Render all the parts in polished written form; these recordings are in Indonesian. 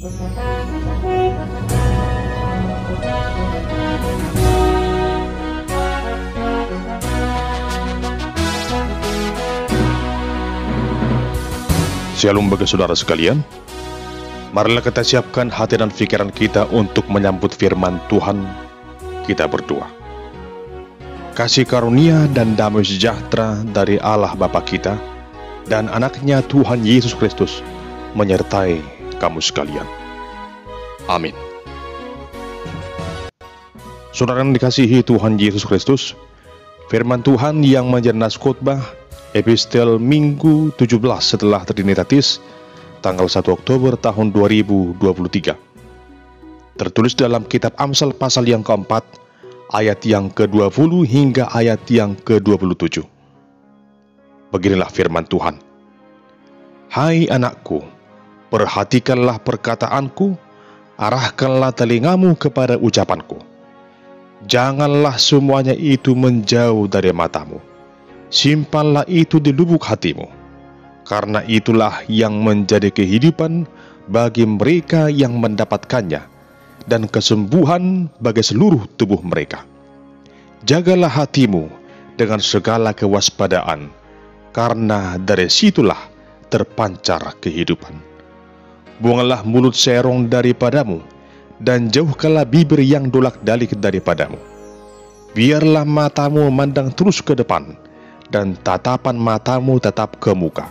Shalom bagi saudara sekalian. Marilah kita siapkan hati dan pikiran kita untuk menyambut firman Tuhan. Kita berdoa. Kasih karunia dan damai sejahtera dari Allah Bapa kita dan anaknya Tuhan Yesus Kristus menyertai kamu sekalian. Amin. Saudara yang dikasihi Tuhan Yesus Kristus, firman Tuhan yang menjadi nas khotbah Epistel Minggu 17 setelah Trinitatis tanggal 1 Oktober tahun 2023. Tertulis dalam kitab Amsal pasal yang keempat, ayat yang ke-20 hingga ayat yang ke-27. Beginilah firman Tuhan. Hai anakku, perhatikanlah perkataanku, arahkanlah telingamu kepada ucapanku. Janganlah semuanya itu menjauh dari matamu. Simpanlah itu di lubuk hatimu, karena itulah yang menjadi kehidupan bagi mereka yang mendapatkannya, dan kesembuhan bagi seluruh tubuh mereka. Jagalah hatimu dengan segala kewaspadaan, karena dari situlah terpancar kehidupan. Buanglah mulut serong daripadamu, dan jauhkanlah bibir yang dolak-dalik daripadamu. Biarlah matamu memandang terus ke depan, dan tatapan matamu tetap ke muka.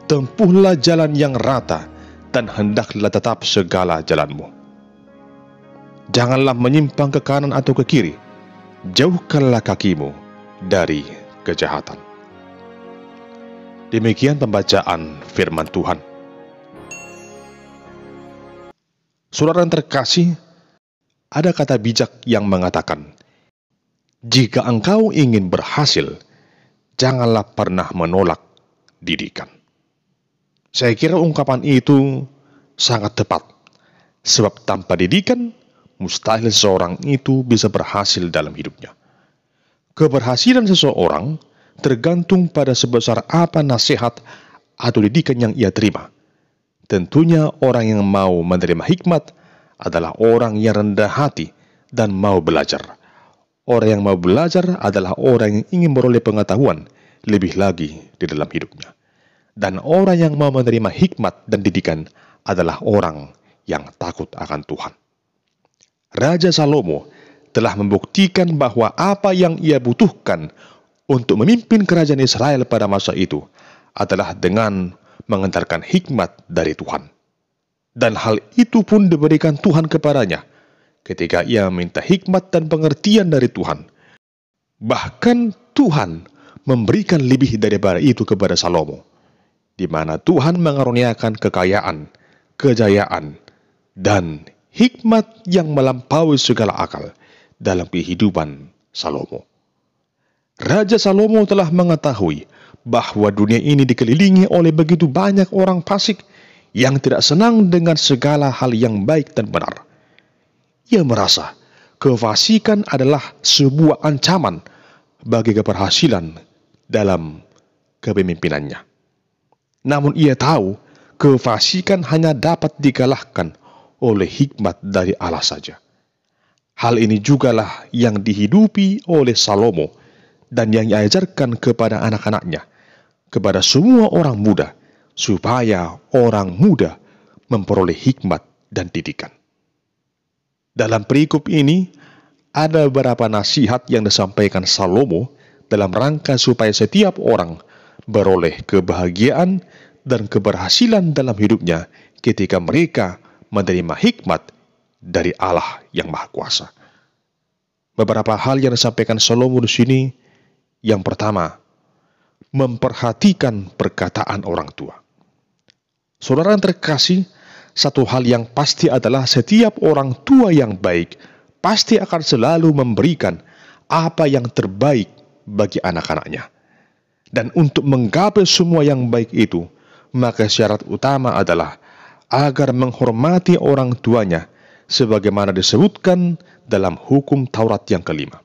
Tempuhlah jalan yang rata, dan hendaklah tetap segala jalanmu. Janganlah menyimpang ke kanan atau ke kiri. Jauhkanlah kakimu dari kejahatan. Demikian pembacaan firman Tuhan. Saudara yang terkasih, ada kata bijak yang mengatakan, jika engkau ingin berhasil, janganlah pernah menolak didikan. Saya kira ungkapan itu sangat tepat, sebab tanpa didikan, mustahil seseorang itu bisa berhasil dalam hidupnya. Keberhasilan seseorang tergantung pada sebesar apa nasihat atau didikan yang ia terima. Tentunya orang yang mau menerima hikmat adalah orang yang rendah hati dan mau belajar. Orang yang mau belajar adalah orang yang ingin beroleh pengetahuan lebih lagi di dalam hidupnya. Dan orang yang mau menerima hikmat dan didikan adalah orang yang takut akan Tuhan. Raja Salomo telah membuktikan bahwa apa yang ia butuhkan untuk memimpin kerajaan Israel pada masa itu adalah dengan mengantarkan hikmat dari Tuhan. Dan hal itu pun diberikan Tuhan kepadanya ketika ia minta hikmat dan pengertian dari Tuhan. Bahkan Tuhan memberikan lebih daripada itu kepada Salomo, di mana Tuhan mengaruniakan kekayaan, kejayaan, dan hikmat yang melampaui segala akal dalam kehidupan Salomo. Raja Salomo telah mengetahui bahwa dunia ini dikelilingi oleh begitu banyak orang fasik yang tidak senang dengan segala hal yang baik dan benar. Ia merasa kefasikan adalah sebuah ancaman bagi keberhasilan dalam kepemimpinannya. Namun ia tahu kefasikan hanya dapat dikalahkan oleh hikmat dari Allah saja. Hal ini jugalah yang dihidupi oleh Salomo dan yang diajarkan kepada anak-anaknya, kepada semua orang muda, supaya orang muda memperoleh hikmat dan didikan. Dalam perikop ini, ada beberapa nasihat yang disampaikan Salomo dalam rangka supaya setiap orang beroleh kebahagiaan dan keberhasilan dalam hidupnya ketika mereka menerima hikmat dari Allah yang Maha Kuasa. Beberapa hal yang disampaikan Salomo di sini. Yang pertama, memperhatikan perkataan orang tua. Saudara yang terkasih, satu hal yang pasti adalah setiap orang tua yang baik pasti akan selalu memberikan apa yang terbaik bagi anak-anaknya. Dan untuk menggapai semua yang baik itu, maka syarat utama adalah agar menghormati orang tuanya sebagaimana disebutkan dalam hukum Taurat yang kelima.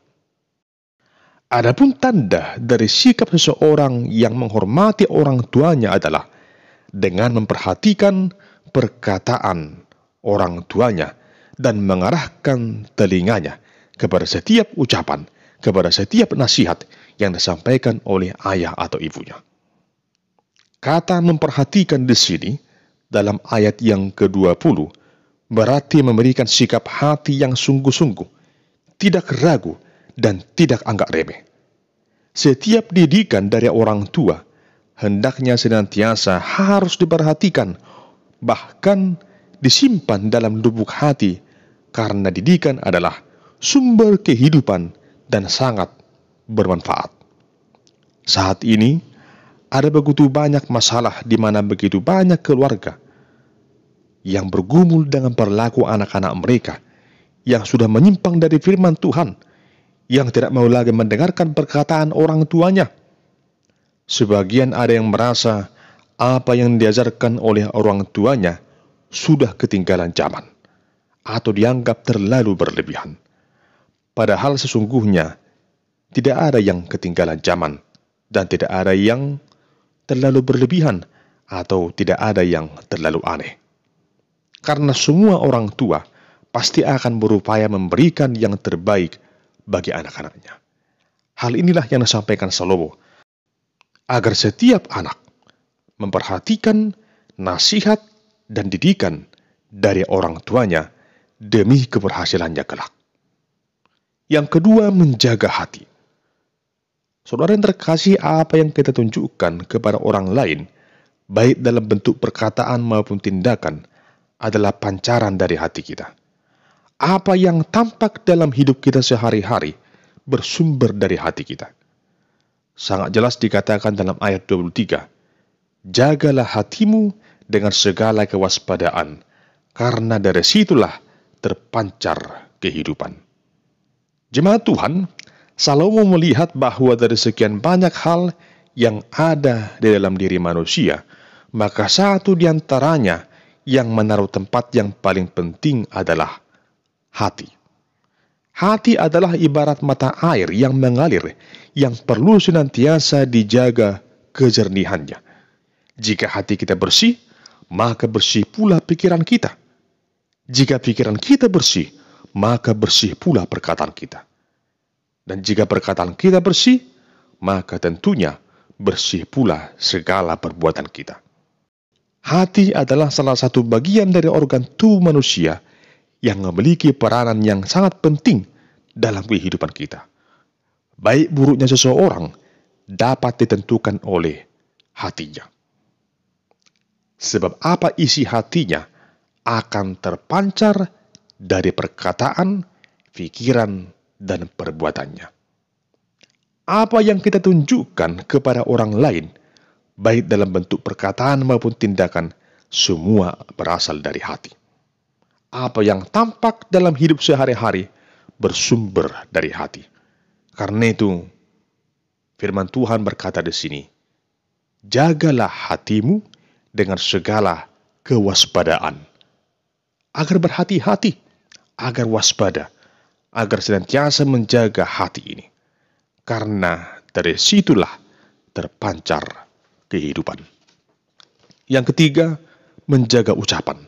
Adapun tanda dari sikap seseorang yang menghormati orang tuanya adalah dengan memperhatikan perkataan orang tuanya dan mengarahkan telinganya kepada setiap ucapan, kepada setiap nasihat yang disampaikan oleh ayah atau ibunya. Kata memperhatikan di sini dalam ayat yang ke-20 berarti memberikan sikap hati yang sungguh-sungguh, tidak ragu dan tidak anggap remeh. Setiap didikan dari orang tua hendaknya senantiasa harus diperhatikan, bahkan disimpan dalam lubuk hati, karena didikan adalah sumber kehidupan dan sangat bermanfaat. Saat ini, ada begitu banyak masalah di mana begitu banyak keluarga yang bergumul dengan perilaku anak-anak mereka yang sudah menyimpang dari firman Tuhan, yang tidak mau lagi mendengarkan perkataan orang tuanya. Sebagian ada yang merasa apa yang diajarkan oleh orang tuanya sudah ketinggalan zaman atau dianggap terlalu berlebihan. Padahal sesungguhnya tidak ada yang ketinggalan zaman dan tidak ada yang terlalu berlebihan atau tidak ada yang terlalu aneh. Karena semua orang tua pasti akan berupaya memberikan yang terbaik bagi anak-anaknya. Hal inilah yang disampaikan Salomo, agar setiap anak memperhatikan nasihat dan didikan dari orang tuanya demi keberhasilannya kelak. Yang kedua, menjaga hati. Saudara yang terkasih, apa yang kita tunjukkan kepada orang lain, baik dalam bentuk perkataan maupun tindakan, adalah pancaran dari hati kita. Apa yang tampak dalam hidup kita sehari-hari bersumber dari hati kita. Sangat jelas dikatakan dalam ayat 23, jagalah hatimu dengan segala kewaspadaan, karena dari situlah terpancar kehidupan. Jemaat Tuhan, Salomo melihat bahwa dari sekian banyak hal yang ada di dalam diri manusia, maka satu di antaranya yang menaruh tempat yang paling penting adalah hati. Hati adalah ibarat mata air yang mengalir, yang perlu senantiasa dijaga kejernihannya. Jika hati kita bersih, maka bersih pula pikiran kita. Jika pikiran kita bersih, maka bersih pula perkataan kita. Dan jika perkataan kita bersih, maka tentunya bersih pula segala perbuatan kita. Hati adalah salah satu bagian dari organ tubuh manusia yang memiliki peranan yang sangat penting dalam kehidupan kita. Baik buruknya seseorang dapat ditentukan oleh hatinya. Sebab apa isi hatinya akan terpancar dari perkataan, pikiran, dan perbuatannya. Apa yang kita tunjukkan kepada orang lain, baik dalam bentuk perkataan maupun tindakan, semua berasal dari hati. Apa yang tampak dalam hidup sehari-hari bersumber dari hati. Karena itu, firman Tuhan berkata di sini, jagalah hatimu dengan segala kewaspadaan. Agar berhati-hati, agar waspada, agar senantiasa menjaga hati ini. Karena dari situlah terpancar kehidupan. Yang ketiga, menjaga ucapan.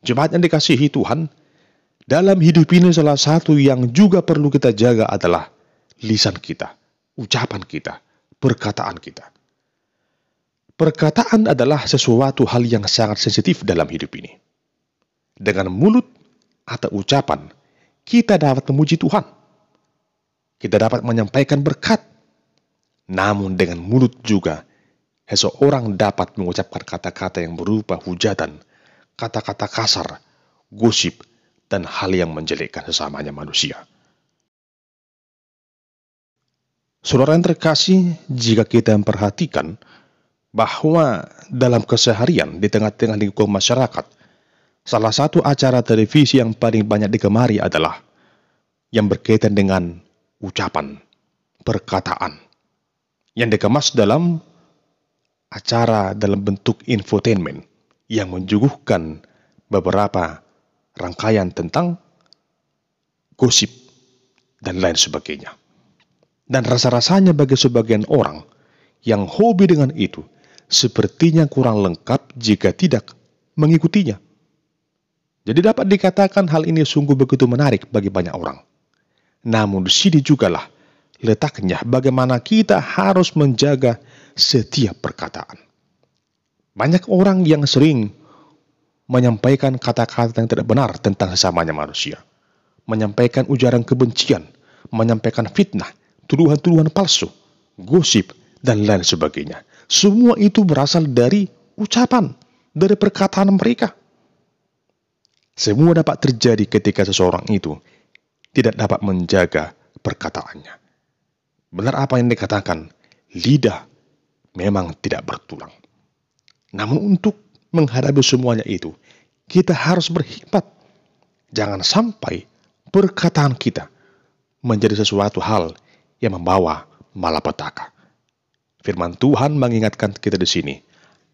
Jemaat yang dikasihi Tuhan, dalam hidup ini salah satu yang juga perlu kita jaga adalah lisan kita, ucapan kita, perkataan kita. Perkataan adalah sesuatu hal yang sangat sensitif dalam hidup ini. Dengan mulut atau ucapan, kita dapat memuji Tuhan. Kita dapat menyampaikan berkat. Namun dengan mulut juga, seseorang dapat mengucapkan kata-kata yang berupa hujatan, kata-kata kasar, gosip, dan hal yang menjelekkan sesamanya manusia. Saudara yang terkasih, jika kita memperhatikan bahwa dalam keseharian di tengah-tengah lingkungan masyarakat, salah satu acara televisi yang paling banyak digemari adalah yang berkaitan dengan ucapan, perkataan, yang dikemas dalam acara dalam bentuk infotainment yang menyuguhkan beberapa rangkaian tentang gosip dan lain sebagainya. Dan rasa-rasanya bagi sebagian orang yang hobi dengan itu, sepertinya kurang lengkap jika tidak mengikutinya. Jadi dapat dikatakan hal ini sungguh begitu menarik bagi banyak orang. Namun di sini jugalah letaknya bagaimana kita harus menjaga setiap perkataan. Banyak orang yang sering menyampaikan kata-kata yang tidak benar tentang sesamanya manusia. Menyampaikan ujaran kebencian, menyampaikan fitnah, tuduhan-tuduhan palsu, gosip, dan lain sebagainya. Semua itu berasal dari ucapan, dari perkataan mereka. Semua dapat terjadi ketika seseorang itu tidak dapat menjaga perkataannya. Benar apa yang dikatakan, lidah memang tidak bertulang. Namun untuk menghadapi semuanya itu, kita harus berhikmat. Jangan sampai perkataan kita menjadi sesuatu hal yang membawa malapetaka. Firman Tuhan mengingatkan kita di sini,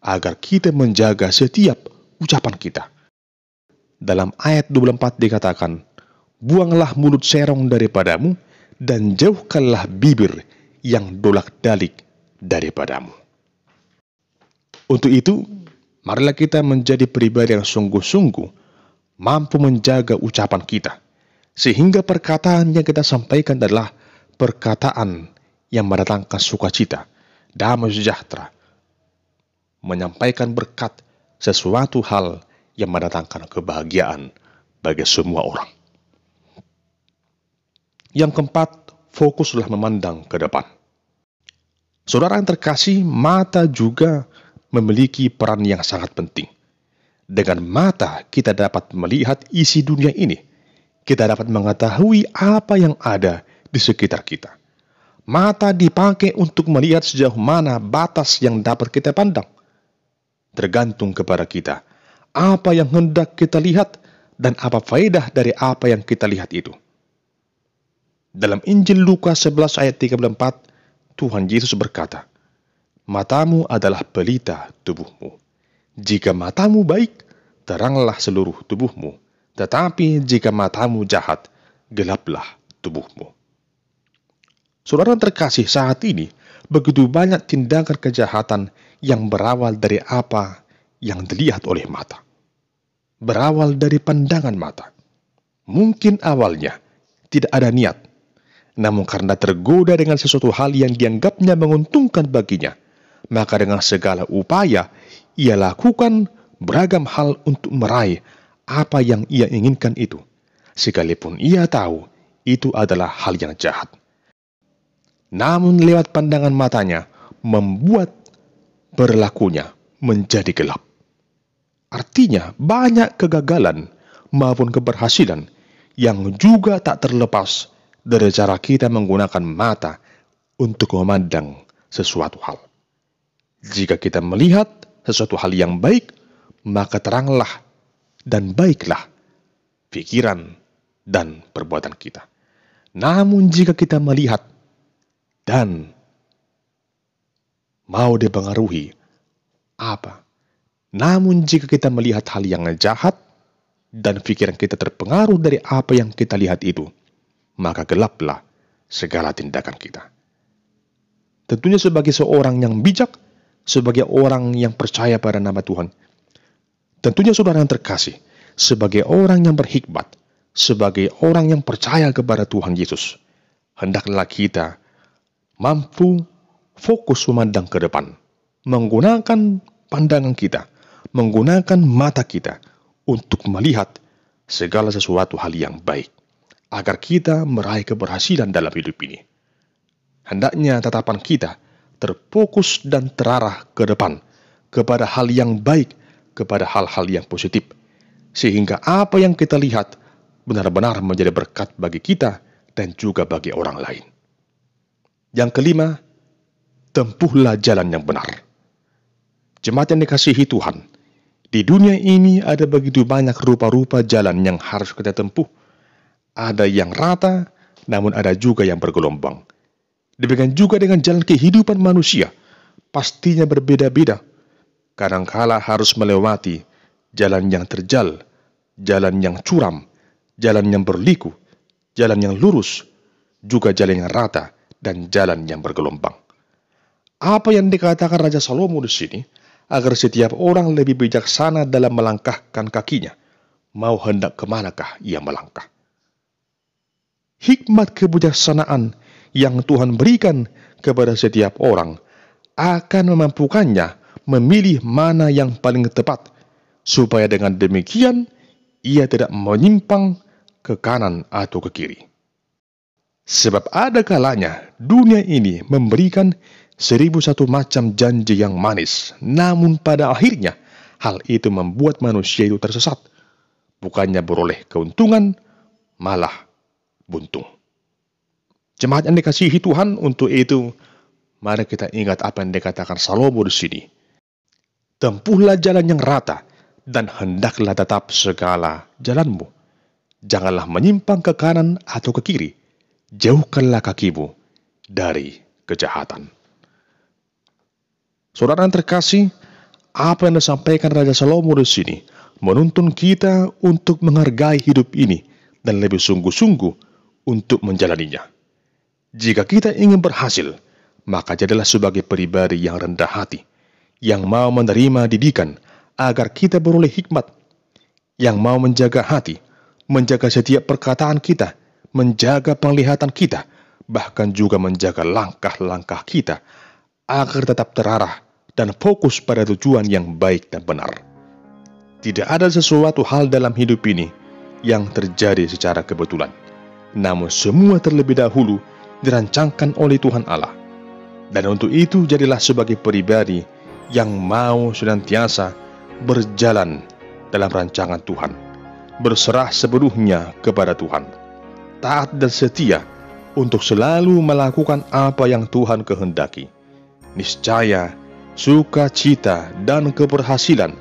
agar kita menjaga setiap ucapan kita. Dalam ayat 24 dikatakan, buanglah mulut serong daripadamu, dan jauhkanlah bibir yang dolak-dalik daripadamu. Untuk itu, marilah kita menjadi pribadi yang sungguh-sungguh mampu menjaga ucapan kita, sehingga perkataan yang kita sampaikan adalah perkataan yang mendatangkan sukacita, damai sejahtera, menyampaikan berkat, sesuatu hal yang mendatangkan kebahagiaan bagi semua orang. Yang keempat, fokuslah memandang ke depan. Saudara yang terkasih, mata juga memiliki peran yang sangat penting. Dengan mata kita dapat melihat isi dunia ini. Kita dapat mengetahui apa yang ada di sekitar kita. Mata dipakai untuk melihat sejauh mana batas yang dapat kita pandang. Tergantung kepada kita, apa yang hendak kita lihat dan apa faedah dari apa yang kita lihat itu. Dalam Injil Lukas 11 ayat 34, Tuhan Yesus berkata, matamu adalah pelita tubuhmu. Jika matamu baik, teranglah seluruh tubuhmu. Tetapi jika matamu jahat, gelaplah tubuhmu. Saudara terkasih, saat ini begitu banyak tindakan kejahatan yang berawal dari apa yang dilihat oleh mata. Berawal dari pandangan mata. Mungkin awalnya tidak ada niat, namun karena tergoda dengan sesuatu hal yang dianggapnya menguntungkan baginya, maka dengan segala upaya ia lakukan beragam hal untuk meraih apa yang ia inginkan itu, sekalipun ia tahu itu adalah hal yang jahat. Namun lewat pandangan matanya membuat perilakunya menjadi gelap. Artinya banyak kegagalan maupun keberhasilan yang juga tak terlepas dari cara kita menggunakan mata untuk memandang sesuatu hal. Jika kita melihat sesuatu hal yang baik, maka teranglah dan baiklah pikiran dan perbuatan kita. Namun jika kita melihat dan mau dipengaruhi apa? Namun jika kita melihat hal yang jahat dan pikiran kita terpengaruh dari apa yang kita lihat itu, maka gelaplah segala tindakan kita. Tentunya sebagai seorang yang bijak, sebagai orang yang percaya pada nama Tuhan, tentunya saudara yang terkasih, sebagai orang yang berhikmat, sebagai orang yang percaya kepada Tuhan Yesus, hendaklah kita mampu fokus memandang ke depan, menggunakan pandangan kita, menggunakan mata kita untuk melihat segala sesuatu hal yang baik, agar kita meraih keberhasilan dalam hidup ini. Hendaknya tatapan kita terfokus dan terarah ke depan, kepada hal yang baik, kepada hal-hal yang positif, sehingga apa yang kita lihat benar-benar menjadi berkat bagi kita dan juga bagi orang lain. Yang kelima, tempuhlah jalan yang benar. Jemaat yang dikasihi Tuhan, di dunia ini ada begitu banyak rupa-rupa jalan yang harus kita tempuh. Ada yang rata, namun ada juga yang bergelombang. Demikian juga dengan jalan kehidupan manusia, pastinya berbeda-beda. Kadangkala harus melewati jalan yang terjal, jalan yang curam, jalan yang berliku, jalan yang lurus, juga jalan yang rata, dan jalan yang bergelombang. Apa yang dikatakan Raja Salomo di sini, agar setiap orang lebih bijaksana dalam melangkahkan kakinya, mau hendak kemanakah ia melangkah. Hikmat kebijaksanaan yang Tuhan berikan kepada setiap orang akan memampukannya memilih mana yang paling tepat, supaya dengan demikian ia tidak menyimpang ke kanan atau ke kiri. Sebab ada kalanya dunia ini memberikan 1001 macam janji yang manis, namun pada akhirnya hal itu membuat manusia itu tersesat. Bukannya beroleh keuntungan, malah buntung. Jemaat yang dikasihi Tuhan, untuk itu mari kita ingat apa yang dikatakan Salomo di sini. Tempuhlah jalan yang rata, dan hendaklah tetap segala jalanmu. Janganlah menyimpang ke kanan atau ke kiri. Jauhkanlah kakimu dari kejahatan. Saudara yang terkasih, apa yang disampaikan Raja Salomo di sini menuntun kita untuk menghargai hidup ini dan lebih sungguh-sungguh untuk menjalaninya. Jika kita ingin berhasil, maka jadilah sebagai pribadi yang rendah hati, yang mau menerima didikan agar kita beroleh hikmat, yang mau menjaga hati, menjaga setiap perkataan kita, menjaga penglihatan kita, bahkan juga menjaga langkah-langkah kita agar tetap terarah dan fokus pada tujuan yang baik dan benar. Tidak ada sesuatu hal dalam hidup ini yang terjadi secara kebetulan, namun semua terlebih dahulu dirancangkan oleh Tuhan Allah. Dan untuk itu jadilah sebagai pribadi yang mau senantiasa berjalan dalam rancangan Tuhan, berserah sepenuhnya kepada Tuhan, taat dan setia untuk selalu melakukan apa yang Tuhan kehendaki. Niscaya sukacita dan keberhasilan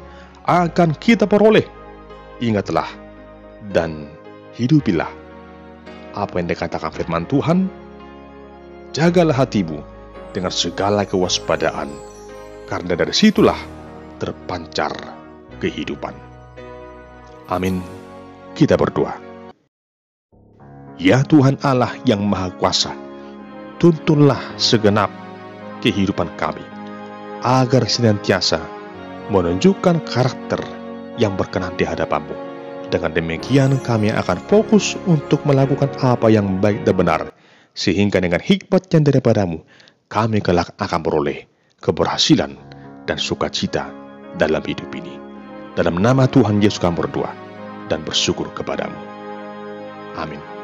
akan kita peroleh. Ingatlah dan hidupilah apa yang dikatakan firman Tuhan. Jagalah hatimu dengan segala kewaspadaan, karena dari situlah terpancar kehidupan. Amin. Kita berdoa. Ya Tuhan Allah yang Maha Kuasa, tuntunlah segenap kehidupan kami, agar senantiasa menunjukkan karakter yang berkenan di hadapan-Mu. Dengan demikian kami akan fokus untuk melakukan apa yang baik dan benar, sehingga dengan hikmat yang daripada-Mu, kami kelak akan beroleh keberhasilan dan sukacita dalam hidup ini. Dalam nama Tuhan Yesus kami berdoa dan bersyukur kepada-Mu. Amin.